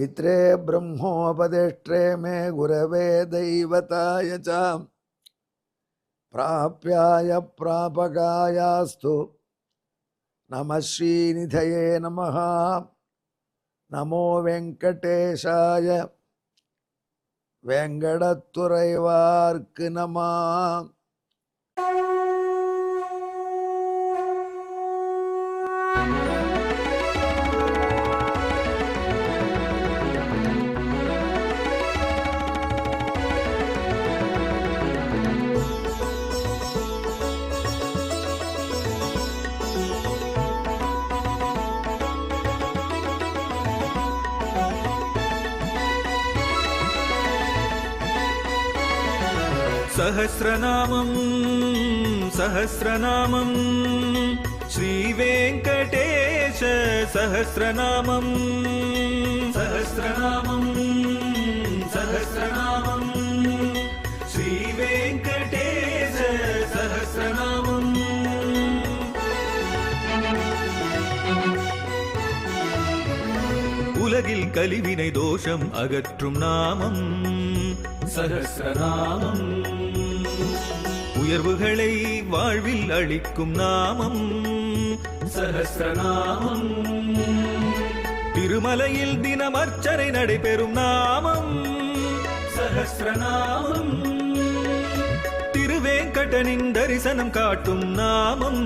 पित्रे ब्रह्मोपदेष्ट्रे मे गुरवे दैवताय च प्राप्याय प्रापकायास्तु नमः श्रीनिधये नमः। नमो वेंकटेशाय वेंकटतुरैवार्क्कु नमः। सहस्रनामं सहस्रनामं श्रीवेङ्कटेश सहस्रनामं सहस्रनामं सहस्रनामं श्रीवेङ्कटेश सहस्रनामं। உலகில் கலிவினை தோஷம் அகற்றும் நாமம் சஹஸ்ரநாமம். உயர்வுகளை வாழ்வில் அளிக்கும் நாமம் சஹஸ்ரநாமம். திருமலையில் தினம் அர்ச்சனை நடைபெறும் நாமம் சஹஸ்ரநாமம். திருவேங்கடனின் தரிசனம் காட்டும் நாமம்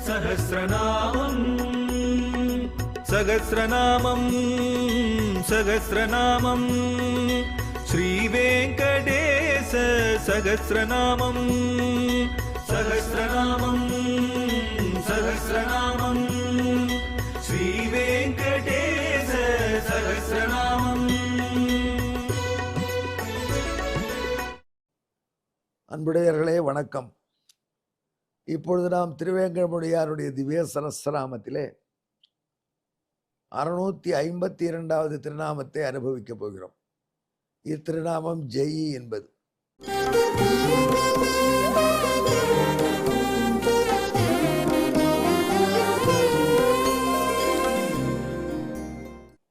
சஹஸ்ரநாமம். சகஸ்ரநாமம் சகஸ்ரநாமம் श्रीवेङ्कटेश सहस्रनामं सहस्रनामं सहस्रनामं श्रीवेङ्कटेश सहस्रनामं। அன்புடையர்களே வணக்கம். இப்பொழுது நாம் திருவேங்கடமுடியாருடைய திவ்ய சஹஸ்ரநாமத்திலே 652வது திருநாமத்தை அனுபவிக்கப் போகிறோம். இத்திருநாமம் ஜெயி என்பது.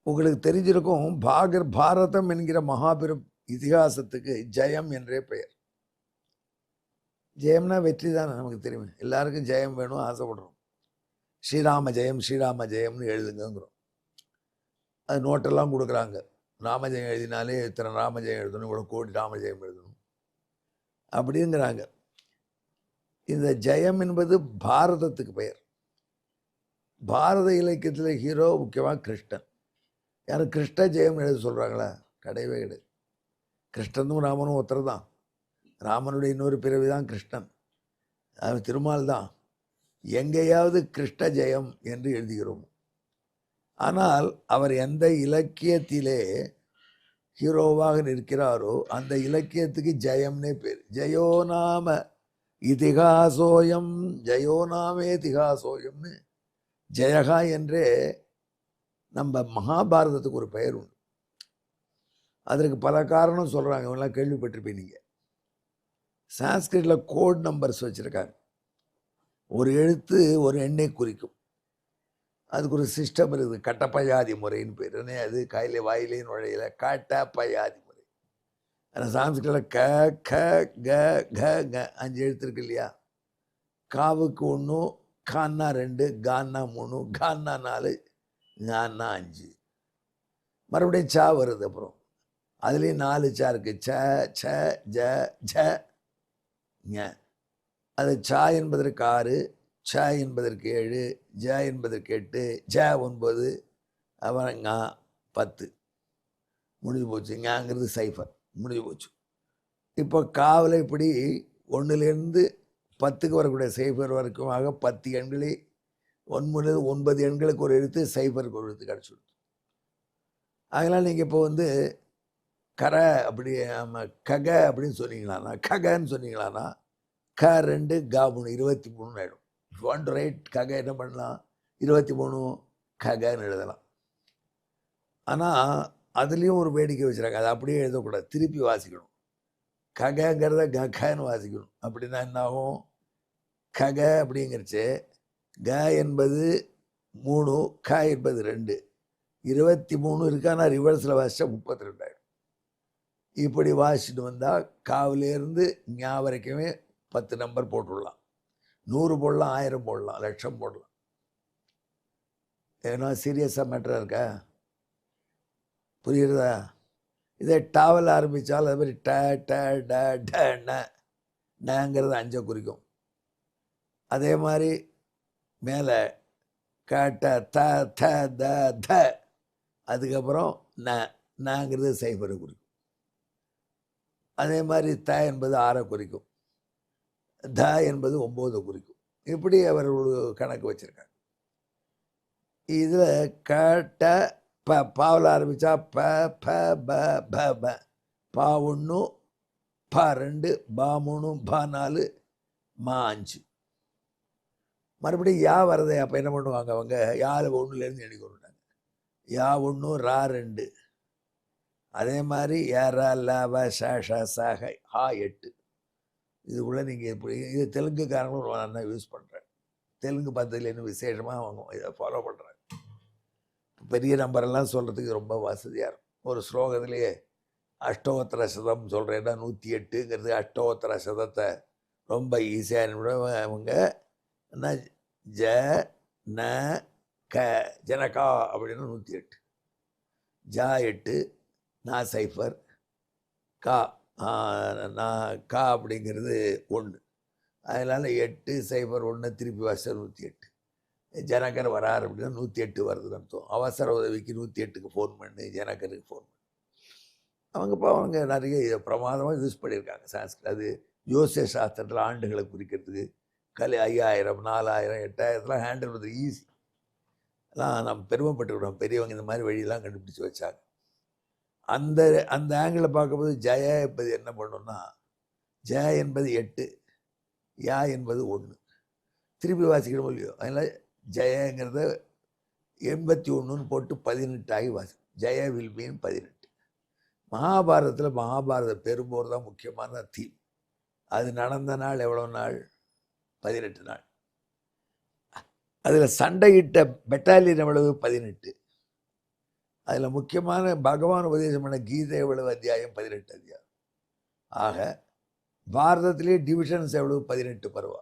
உங்களுக்கு தெரிஞ்சிருக்கும், பாரதம் என்கிற மகாபெரும் இதிகாசத்துக்கு ஜெயம் என்றே பெயர். ஜெயம்னா வெற்றி தானே, நமக்கு தெரியும். எல்லாருக்கும் ஜெயம் வேணும், ஆசைப்படுறோம். ஸ்ரீராம ஜெயம் ஸ்ரீராம ஜெயம்னு எழுதுங்கிறோம். அது நோட்டெல்லாம் கொடுக்குறாங்க. ராமஜெயம் எழுதினாலே இத்தனை ராமஜெயம் எழுதணும், இவ்வளோ கோடி ராமஜெயம் எழுதணும் அப்படிங்கிறாங்க. இந்த ஜெயம் என்பது பாரதத்துக்கு பெயர். பாரத இலக்கியத்தில் ஹீரோ முக்கியமாக கிருஷ்ணன். யாரும் கிருஷ்ண ஜெயம் எழுத சொல்கிறாங்களா? கிடையவே கிடையாது. கிருஷ்ணனும் ராமனும் ஒருத்தர் தான். ராமனுடைய இன்னொரு பிறவி தான் கிருஷ்ணன். அது திருமால் தான். எங்கேயாவது கிருஷ்ண ஜெயம் என்று எழுதுகிறோம். ஆனால் அவர் எந்த இலக்கியத்திலே ஹீரோவாக நிற்கிறாரோ அந்த இலக்கியத்துக்கு ஜெயம்னே பேர். ஜெயோநாம இதிகாசோயம் ஜெயோநாமே இதிகாசோயம்னு ஜெயகா என்றே நம்ம மகாபாரதத்துக்கு ஒரு பெயர் உண்டு. அதற்கு பல காரணம் சொல்கிறாங்க. இவங்களாம் கேள்விப்பட்டிருப்பீங்க. நீங்கள் சான்ஸ்கிரிட்டில் கோட் நம்பர்ஸ் வச்சுருக்காங்க. ஒரு எழுத்து ஒரு எண்ணை குறிக்கும். அதுக்கு ஒரு சிஸ்டம் இருக்குது. கட்டப்பயாதி முறைன்னு பேர். அது கையில வாயிலே நுழையில கட்டப்பயாதி முறை. ஆனால் சான்ஸ்கிரிட்டில் க க க க க 5 எழுத்து இருக்கு இல்லையா? காவுக்கு 1, கான்னா 2, கான்னா 3, கான்னா 4, ஞான்னா 5. மறுபடியும் சா வருது. அப்புறம் அதுலேயும் 4 சா இருக்கு. ச ச ஜ ஜ ஞ. அது சா என்பதற்கு 6, ச என்பதற்கு 7, ஜ என்பதற்கு 8, ஜ 9, அப்புறம் ஞா 10. முடிஞ்சு போச்சு. ஞாங்கிறது சைஃபர். முடிஞ்சு போச்சு. இப்போ காவில் இப்படி 1லேருந்து 10க்கு வரக்கூடிய சைஃபர் வரைக்கும் 10 எண்களே 9 எண்களுக்கு ஒரு எழுத்து, சைஃபருக்கு ஒரு எழுத்து கிடச்சிடுது. அதனால் நீங்கள் இப்போ கர அப்படி கக அப்படின்னு சொன்னீங்களாண்ணா, ககன்னு சொன்னீங்களாண்ணா, க 2 கா 3 23 ஆகிடும். வாண்ட் டு ரைட் கக என்ன பண்ணலாம்? 23 ககன்னு எழுதலாம். ஆனால் அதுலேயும் ஒரு வேடிக்கை வச்சுருக்காங்க. அதை அப்படியே எழுதக்கூடாது, திருப்பி வாசிக்கணும். ககங்கிறத கன்னு வாசிக்கணும். அப்படின்னா என்ன ஆகும்? கக அப்படிங்கிறச்சு க என்பது 3, க என்பது 2. 23 இருக்கானா ரிவர்ஸில் வாசித்தா 32 ஆகிடும். இப்படி வாசிச்சுட்டு வந்தால் காவிலேருந்து ஞா வரைக்குமே 10 நம்பர் போட்டுடலாம். 100 போடலாம், 1000 போடலாம், லட்சம் போடலாம். ஏன்னா சீரியஸாக மேட்டராக இருக்கா? புரியுறதா? இதே டாவல் ஆரம்பித்தாலும் அது மாதிரி ட ட ட ட நங்கிறது 5 குறிக்கும். அதே மாதிரி மேலே க ட த த த த அதுக்கப்புறம் நங்கிறது 0 குறிக்கும். அதே மாதிரி த என்பது 6 குறிக்கும், த என்பது 9 குறிக்கும். இப்படி அவர் ஒரு கணக்கு வச்சுருக்காங்க. இதில் க ட ப பாவில் ஆரம்பித்தா ப ப ப ப ப பா 1 ப 2 பா 3 பா 4 மா 5. மறுபடியும் யா வரதே. அப்போ என்ன பண்ணுவாங்க அவங்க? யாழ் 1லேருந்து எண்ணிக்க விட்டாங்க. யா 1 ரா 2, அதே மாதிரி ஏரா லாவ ஷ ச ஹா 8. இதுக்குள்ளே நீங்கள் இப்படி இது தெலுங்குக்காரங்களும் நான் யூஸ் பண்ணுறேன். தெலுங்கு பார்த்ததில் இன்னும் விசேஷமாக அவங்க இதை ஃபாலோ பண்ணுறாங்க. பெரிய நம்பரெல்லாம் சொல்கிறதுக்கு ரொம்ப வசதியாக இருக்கும். ஒரு ஸ்லோகத்திலேயே அஷ்டோத்தர சதம் சொல்கிறேன்னா 108ங்கிறது அஷ்டோத்தர சதத்தை ரொம்ப ஈஸியாக அவங்க என்ன ஜ ந க ஜனகா அப்படின்னு 108, ஜா 8, நா 0, கா கா அப்படிங்கிறது 1. அதனால் 8 0 1 திருப்பி வாச 108. ஜனகர் வரார் அப்படின்னா 108 வருதுன்னு அர்த்தம். அவசர உதவிக்கு 108க்கு ஃபோன் பண்ணு, ஜனகருக்கு ஃபோன் பண்ணு. அவங்க நிறைய இதை பிரமாதமாக யூஸ் பண்ணியிருக்காங்க சான்ஸ்கிரிட். அது ஜோசிய சாஸ்திரத்தில் ஆண்டுகளை குறிக்கிறதுக்கு 5000 4000 8000 ஹேண்டில் பண்ணுறது ஈஸி. எல்லாம் நம்ம பெருமைப்பட்டுக்கிறோம். பெரியவங்க இந்த மாதிரி வழியெல்லாம் கண்டுபிடிச்சி வச்சாங்க. அந்த அந்த ஆங்கிளில் பார்க்கும்போது ஜெய என்பது என்ன பண்ணணும்னா, ஜ என்பது 8, யா என்பது 1. திருப்பி வாசிக்கணும் இல்லையோ? அதனால் ஜெயங்கிறத 81ன்னு போட்டு 18 ஆகி வாசி. ஜெய வில் மீன் 18. மகாபாரதத்தில் மகாபாரத பெரும்போர் தான் முக்கியமான தீம். அது நடந்த நாள் எவ்வளோ நாள்? 18 நாள். அதில் சண்டையிட்ட பெட்டாலியன் எவ்வளவு? 18. அதில் முக்கியமான பகவான் உபதேசம் பண்ண கீதை எவ்வளவு அத்தியாயம்? 18 அத்தியாயம். ஆக பாரதத்திலே டிவிஷன்ஸ் எவ்வளவு? 18 பருவா.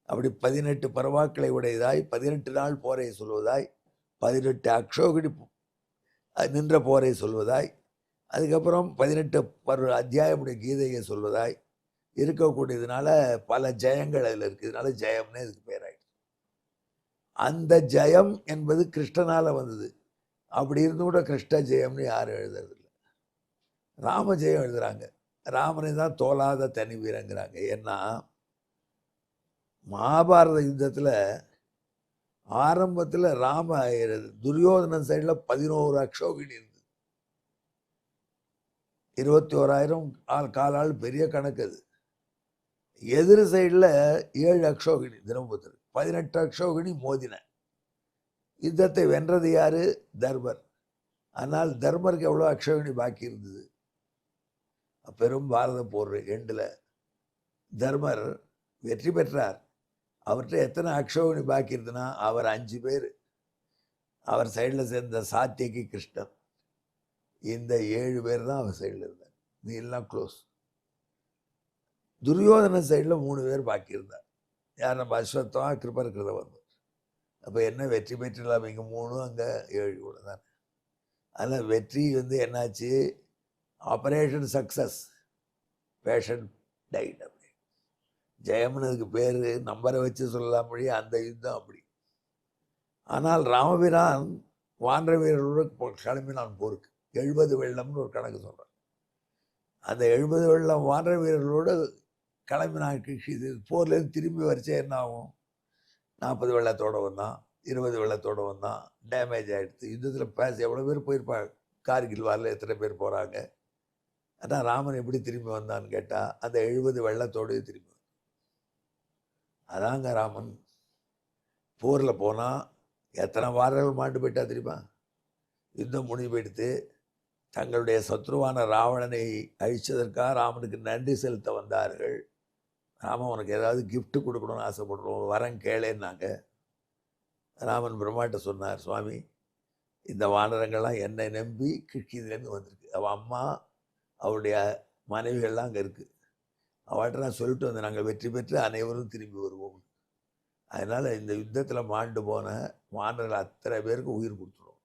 அப்படி 18 பருவாக்களை உடையதாய் 18 நாள் போரை சொல்வதாய் 18 அக்ஷோகிணி நின்ற போரை சொல்வதாய் அதுக்கப்புறம் 18 அத்தியாயமுடைய கீதையை சொல்வதாய் இருக்கக்கூடியதுனால பல ஜெயங்கள் அதில் இருக்குது. இதனால ஜெயம்னு இதுக்கு பேராயிடுச்சு. அந்த ஜெயம் என்பது கிருஷ்ணனால் வந்தது. அப்படி இருந்து கூட கிருஷ்ண ஜெயம்னு யாரும் எழுதுறதில்லை. ராம ஜெயம் எழுதுகிறாங்க. ராமனை தான் தோலாத தனி வீரங்கிறாங்க. ஏன்னா மகாபாரத யுத்தத்தில் ஆரம்பத்தில் துரியோதனன் சைடில் 11 அக்ஷோகிணி இருந்தது. 21,000 காலாள் பெரிய கணக்கு. அது எதிர் சைடில் 7 அக்ஷோகிணி தினமுத்திர 18 அக்ஷோகிணி மோதின. யுத்தத்தை வென்றது யாரு? தர்மர். ஆனால் தர்மருக்கு எவ்வளோ அக்ஷோகிணி பாக்கி இருந்தது? பெரும் பாரத போர் எண்டில் தர்மர் வெற்றி பெற்றார். அவர்கிட்ட எத்தனை அக்ஷோகிணி பாக்கி இருந்ததுன்னா அவர் 5 பேர். அவர் சைடில் சேர்ந்த சாத்தியகி, கிருஷ்ணன், இந்த 7 பேர் தான் அவர் சைடில் இருந்தார். நீ எல்லாம் க்ளோஸ். துரியோதன சைடில் 3 பேர் பாக்கி இருந்தார். யார்? நம்ம அஸ்வத்தமா, கிருபர்கிறத வந்தோம். அப்போ என்ன வெற்றி பெற்றலாம்? இங்கே 3 அங்கே 7 கூட தான். அதில் வெற்றி என்னாச்சு? Operation success, patient died. அப்படி ஜெயம்னதுக்கு பேர் நம்பரை வச்சு சொல்லலாம் மொழி. அந்த யுத்தம் அப்படி. ஆனால் ராமபிரான் வானர வீரர்களோடு கிளம்பினான் போருக்கு. 70 வெள்ளம்னு ஒரு கணக்கு சொல்கிறான். அந்த 70 வெள்ளம் வானர வீரர்களோடு கிளம்பினான். இது போர்லேருந்து திரும்பி வரைச்சே என்ன ஆகும்? 40 வெள்ளத்தோடு வந்தான், 20 வெள்ளத்தோடு வந்தான். டேமேஜ் ஆகிடுது. யுத்தத்தில் எவ்வளோ பேர் போயிருப்பாங்க? கார்கில் வாரில் எத்தனை பேர் போகிறாங்க? அதான் ராமன் எப்படி திரும்பி வந்தான்னு கேட்டால் அந்த 70 வெள்ளத்தோடு திரும்பி. அதாங்க ராமன். போரில் போனால் எத்தனை வாரர்கள் மாண்டு போயிட்டா தெரியுமா? யுத்தம் முடிஞ்சு போயிடுத்து. தங்களுடைய சத்ருவான ராவணனை அழித்ததற்காக ராமனுக்கு நன்றி செலுத்த வந்தார்கள். ராமன் உனக்கு ஏதாவது கிஃப்ட் கொடுக்கணும்னு ஆசைப்படுறோம், வரம் கேளேன்னாங்க. ராமன் பிரம்மாட்ட சொன்னார், சுவாமி இந்த வானரங்கள்லாம் என்னை நம்பி கிஷ்கிந்திலேருந்து வந்திருக்கு. அவள் அம்மா அவருடைய மனைவிகள்லாம் அங்கே இருக்குது. அவள்கிட்ட நான் சொல்லிட்டு வந்தேன், நாங்கள் வெற்றி பெற்று அனைவரும் திரும்பி வருவோம். அதனால் இந்த யுத்தத்தில் மாண்டு போன வானர்கள் அத்தனை பேருக்கு உயிர் கொடுத்துருவோம்.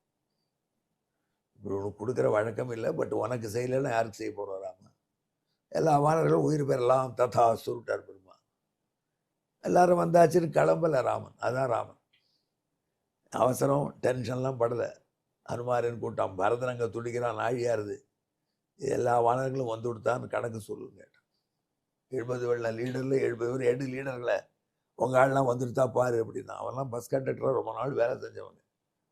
இப்படி உனக்கு கொடுக்குற வழக்கம் இல்லை, பட் உனக்கு செய்யலைன்னா யாருக்கு செய்ய போகிறாராம? எல்லா வானர்களும் உயிர் பெறலாம் ததா சுருட்டார் பெருமா. எல்லாரும் வந்தாச்சுன்னு கிளம்பல ராமன். அதான் ராமன். அவசரம் டென்ஷன்லாம் படலை. அனுமாரின் கூட்டம் பரதன் அங்கே துடிக்கிறான், ஆழியாருது. எல்லா வானர்களும் வந்து கொடுத்தான்னு கணக்கு சொல்லுங்க. 70 வெள்ள லீடரில் 70 பேர் 8 லீடர்களை உங்கள் ஆள்லாம் வந்துடுத்தா பாரு அப்படின்னா. அவன்லாம் பஸ் கண்டக்டராக ரொம்ப நாள் வேலை செஞ்சவங்க.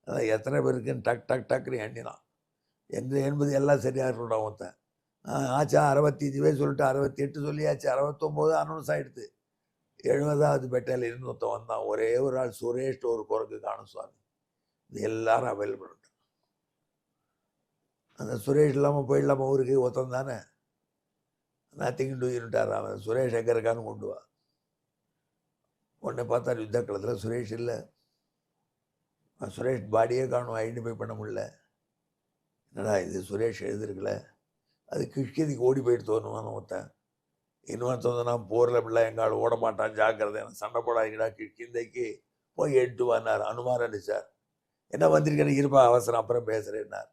அதான் எத்தனை பேருக்குன்னு டக் டக் டக்குன்னு எண்ணினான். என்பது எல்லாம் சரியாக சொல்கிறான் ஒருத்தன். ஆச்சா 65 பேர் சொல்லிட்டு 68 சொல்லியாச்சு, 69 அனௌன்ஸ் ஆகிடுது. 70வது பெட்டாலியன் ஒருத்தன் வந்தான். ஒரே ஒரு ஆள் சுரேஷ் ஒரு குரங்கு காணும் சுவாமி. இது எல்லாரும் அவைலபிள். அந்த சுரேஷ் இல்லாமல் போயிடலாமா ஊருக்கு? ஒருத்தன் தானே. நத்திங் டூ யூனிட்டார். அவன் சுரேஷ் எங்கே இருக்கான்னு கொண்டு வா. உடனே பார்த்தா யுத்த களத்தில் சுரேஷ் இல்லை. சுரேஷ் பாடியே காணும், ஐடென்டிஃபை பண்ண முடியல. என்னடா இது சுரேஷ் எழுதிருக்கல? அது கிஷ்கிந்திக்கு ஓடி போயிட்டு தோணுவான்னு ஒருத்தன். இன்னொருத்தன் நான் போரில் பிள்ளை எங்கால் ஓட மாட்டான், ஜாக்கிரதை, சண்டை போடாதீங்கடா, கிஷ்கிந்தைக்கு போய் எட்டு வானார். அனுமார் அடிச்சார். என்ன வந்திருக்கேன்னு இருப்பா, அவசரம் அப்புறம் பேசுகிறேன்னார்.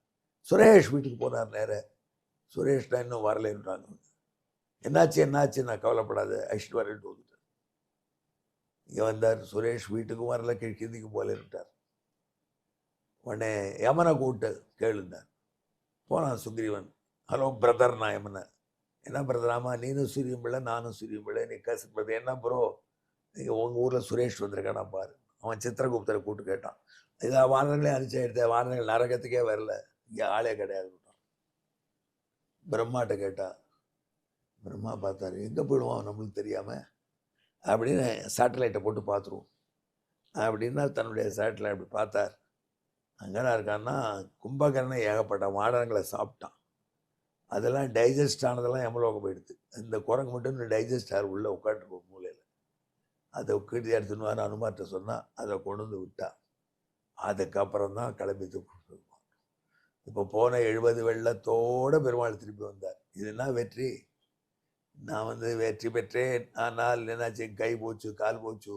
சுரேஷ் வீட்டுக்கு போனார் நேர. சுரேஷ்னா இன்னும் வரலன்றாங்க. என்னாச்சு நான் கவலைப்படாத, அழிச்சிட்டு வரேன்ட்டு வந்துட்டார். இங்கே வந்தார். சுரேஷ் வீட்டுக்கும் வரல, கிஷ்கிந்திக்கு போகலன்ட்டார். உடனே யமனை கூப்பிட்டு கேளுந்தார். போனான் சுக்ரீவன். ஹலோ பிரதர், நான் யமனை. என்ன பிரதர்? ஆமாம், நீனும் சூரியம் பிள்ளை, நானும் சூரியம் பிள்ளை, நீ கசின் பிரதர். என்ன ப்ரோ, நீங்கள் உங்கள் ஊரில் சுரேஷ் வந்திருக்கானா பாரு. அவன் சித்திரகுப்தரை கூப்பிட்டு கேட்டான். இதை வானர்களே அனுப்பிச்சு எடுத்த, வானர்கள் நரகத்துக்கே வரல, இங்கே ஆளே கிடையாது. பிரம்மாட்ட கேட்டா. பிரம்மா பார்த்தாரு. எங்கே போயிடுவான் நம்மளுக்கு தெரியாமல் அப்படின்னு சேட்டலைட்டை போட்டு பார்த்துருவோம் அப்படின்னா தன்னுடைய சேட்டலைட் அப்படி பார்த்தார். அங்கேனா இருக்கான்னா கும்பகர்ணன் ஏகப்பட்ட மாடங்களை சாப்பிட்டான். அதெல்லாம் டைஜஸ்ட் ஆனதெல்லாம் எமலோக போயிடுது. இந்த குரங்கு மட்டும் இன்னும் டைஜஸ்ட் ஆகிற உள்ளே உட்காந்துருப்போம் மூலையில். அதை கீழே எடுத்துன்னு வர அனுமார்ட்ட சொன்னால் அதை கொண்டு வந்து விட்டா. அதுக்கப்புறம் தான் கிளம்பி கொடுத்துருப்பான். இப்போ போன 70 வெள்ளத்தோடு பெருமாள் திருப்பி வந்தார். இதுனா வெற்றி. நான் வெற்றி பெற்றேன், ஆனால் என்னாச்சு, கை போச்சு, கால் போச்சு.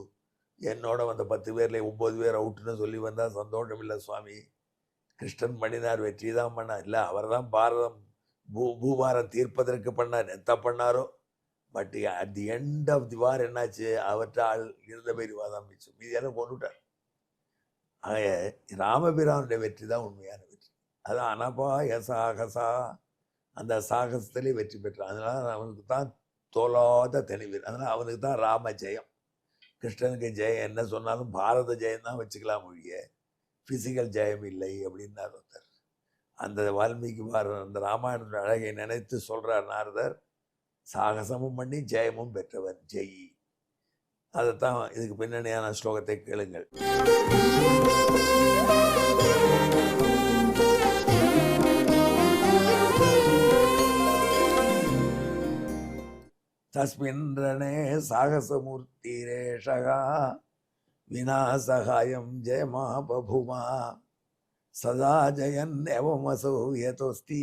என்னோட வந்த 10 பேரில் 9 பேர் அவுட்டுன்னு சொல்லி வந்தால் சந்தோஷம் இல்லை சுவாமி. கிருஷ்ணன் பண்ணினார், வெற்றி தான் பண்ணார். இல்லை, அவர் தான் பாரதம் பூபாரம் தீர்ப்பதற்கு பண்ணார். எத்த பண்ணாரோ. But at the end of the war என்னாச்சு, அவற்ற ஆள் இருந்த பேர் வாதான் மிச்சம். மீதியெல்லாம் கொண்டுட்டார். ஆக ராமபிரானுடைய வெற்றி தான் உண்மையான வெற்றி. அதான் அனபா சாகசா, அந்த சாகசத்திலே வெற்றி பெற்றான். அதனால அவனுக்கு தான் தோலாத தெளிவீர். அதனால் அவனுக்கு தான் ராம ஜெயம். கிருஷ்ணனுக்கு ஜெயம் என்ன சொன்னாலும் பாரத ஜெயம் தான் வச்சுக்கலாம், மொழிய ஃபிசிக்கல் ஜெயம் இல்லை அப்படின்னார் ஒருத்தர். அந்த வால்மீகி அந்த ராமாயண அழகை நினைத்து சொல்கிறார் நாரதர். சாகசமும் பண்ணி ஜெயமும் பெற்றவர் ஜெய். அதைத்தான் இதுக்கு பின்னணியான ஸ்லோகத்தை கேளுங்கள். தஸ்மின் ரணே சாகசமூர்த்திரேஷகா விநாசகாயம் ஜெயமா பபுமா சதா ஜயன் எவமசோ யதோஸ்தி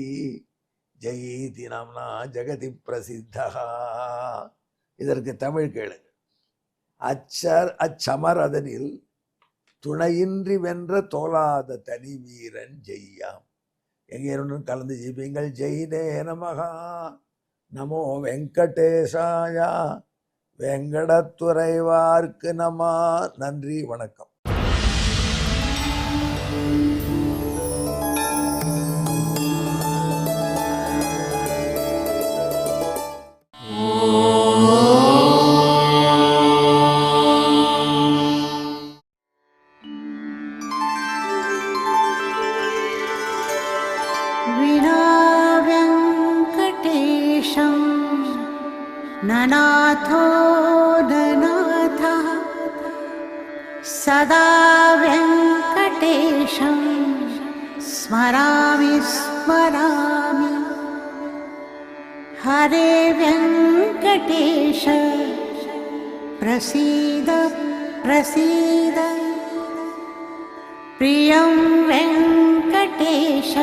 ஜெயீதி நாம்னா ஜெகதி பிரசித்தா. இதற்கு தமிழ் கேளுங்க. அச்சமரதனில் துணையின்றி வென்ற தோலாத தனி வீரன் ஜெய்யாம். எங்கே இரண்டும் கலந்து ஜெயிப்பீங்கள். ஜெயினே நமகா, நமோ வெங்கடேசாயா, வெங்கடத்துறைவார்க்கு நம. நன்றி, வணக்கம். ननाथो ननाथः सदा वेङ्कटेशं स्मरामि स्मरामि. हरे वेङ्कटेश प्रसीद प्रसीद. प्रियं वेङ्कटेश वेङ्कटेश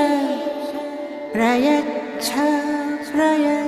प्रयच्छ प्रयच्छ